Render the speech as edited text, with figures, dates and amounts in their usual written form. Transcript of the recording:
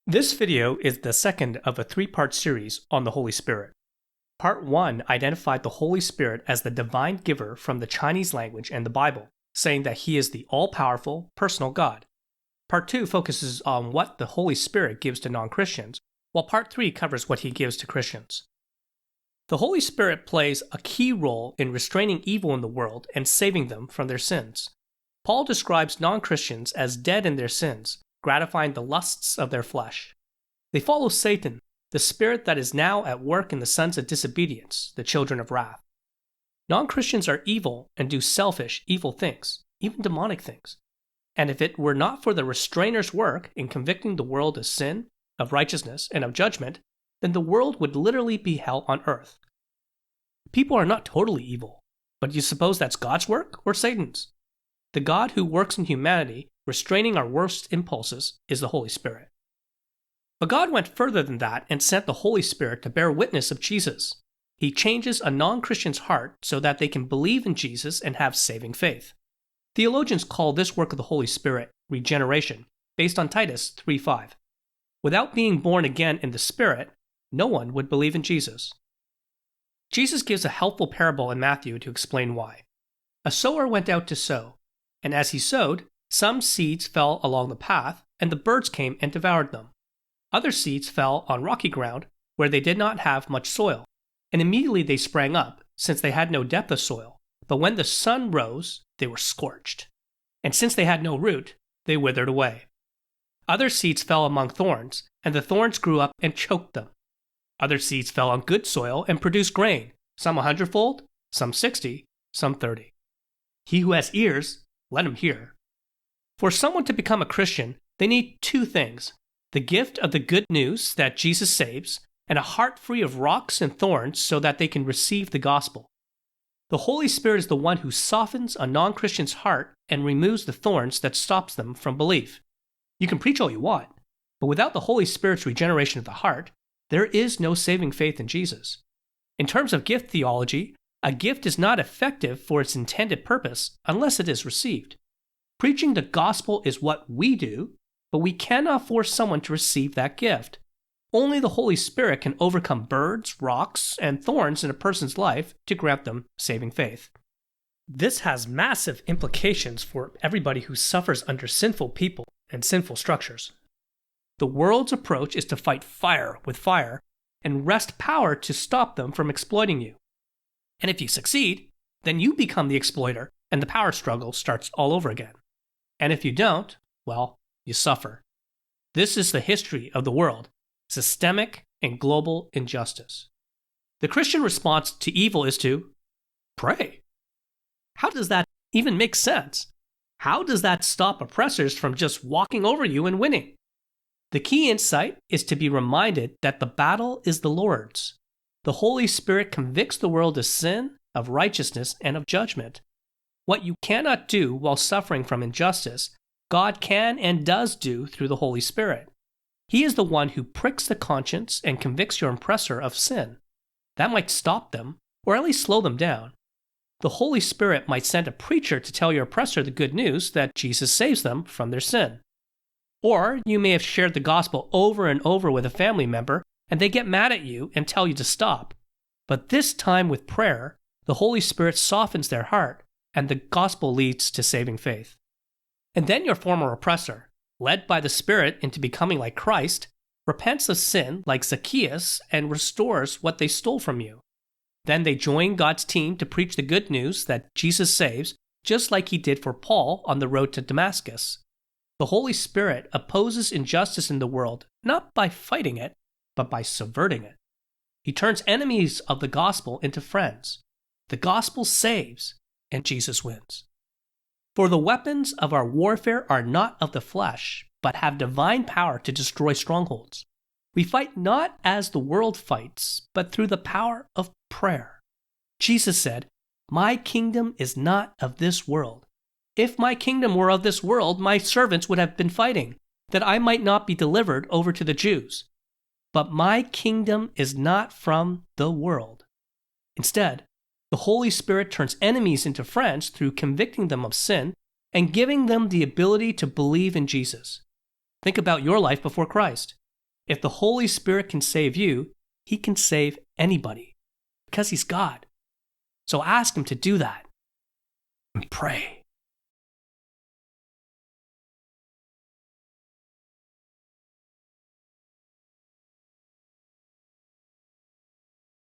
This video is the second of a three-part series on the Holy Spirit. Part 1 identified the Holy Spirit as the divine giver from the Chinese language and the Bible, saying that he is the all-powerful, personal God. Part 2 focuses on what the Holy Spirit gives to non-Christians, while Part 3 covers what he gives to Christians. The Holy Spirit plays a key role in restraining evil in the world and saving them from their sins. Paul describes non-Christians as dead in their sins, gratifying the lusts of their flesh. They follow Satan, the spirit that is now at work in the sons of disobedience, the children of wrath. Non-Christians are evil and do selfish, evil things, even demonic things. And if it were not for the restrainer's work in convicting the world of sin, of righteousness, and of judgment, then the world would literally be hell on earth. People are not totally evil, but you suppose that's God's work or Satan's? The God who works in humanity, restraining our worst impulses, is the Holy Spirit. But God went further than that and sent the Holy Spirit to bear witness of Jesus. He changes a non-Christian's heart so that they can believe in Jesus and have saving faith. Theologians call this work of the Holy Spirit regeneration, based on Titus 3:5. Without being born again in the Spirit, no one would believe in Jesus. Jesus gives a helpful parable in Matthew to explain why. A sower went out to sow, and as he sowed, some seeds fell along the path, and the birds came and devoured them. Other seeds fell on rocky ground, where they did not have much soil, and immediately they sprang up, since they had no depth of soil. But when the sun rose, they were scorched. And since they had no root, they withered away. Other seeds fell among thorns, and the thorns grew up and choked them. Other seeds fell on good soil and produced grain, some 100-fold, some 60, some 30. He who has ears, let him hear. For someone to become a Christian, they need two things: the gift of the good news that Jesus saves, and a heart free of rocks and thorns so that they can receive the gospel. The Holy Spirit is the one who softens a non-Christian's heart and removes the thorns that stops them from belief. You can preach all you want, but without the Holy Spirit's regeneration of the heart, there is no saving faith in Jesus. In terms of gift theology, a gift is not effective for its intended purpose unless it is received. Preaching the gospel is what we do, but we cannot force someone to receive that gift. Only the Holy Spirit can overcome birds, rocks, and thorns in a person's life to grant them saving faith. This has massive implications for everybody who suffers under sinful people and sinful structures. The world's approach is to fight fire with fire and wrest power to stop them from exploiting you. And if you succeed, then you become the exploiter and the power struggle starts all over again. And if you don't, well, you suffer. This is the history of the world: systemic and global injustice. The Christian response to evil is to pray. How does that even make sense? How does that stop oppressors from just walking over you and winning? The key insight is to be reminded that the battle is the Lord's. The Holy Spirit convicts the world of sin, of righteousness, and of judgment. What you cannot do while suffering from injustice, God can and does do through the Holy Spirit. He is the one who pricks the conscience and convicts your oppressor of sin. That might stop them, or at least slow them down. The Holy Spirit might send a preacher to tell your oppressor the good news that Jesus saves them from their sin. Or you may have shared the gospel over and over with a family member, and they get mad at you and tell you to stop. But this time with prayer, the Holy Spirit softens their heart, and the gospel leads to saving faith. And then your former oppressor, led by the Spirit into becoming like Christ, repents of sin like Zacchaeus and restores what they stole from you. Then they join God's team to preach the good news that Jesus saves, just like he did for Paul on the road to Damascus. The Holy Spirit opposes injustice in the world not by fighting it, but by subverting it. He turns enemies of the gospel into friends. The gospel saves, and Jesus wins. For the weapons of our warfare are not of the flesh, but have divine power to destroy strongholds. We fight not as the world fights, but through the power of prayer. Jesus said, "My kingdom is not of this world. If my kingdom were of this world, my servants would have been fighting, that I might not be delivered over to the Jews. But my kingdom is not from the world." Instead, the Holy Spirit turns enemies into friends through convicting them of sin and giving them the ability to believe in Jesus. Think about your life before Christ. If the Holy Spirit can save you, He can save anybody because He's God. So ask Him to do that and pray.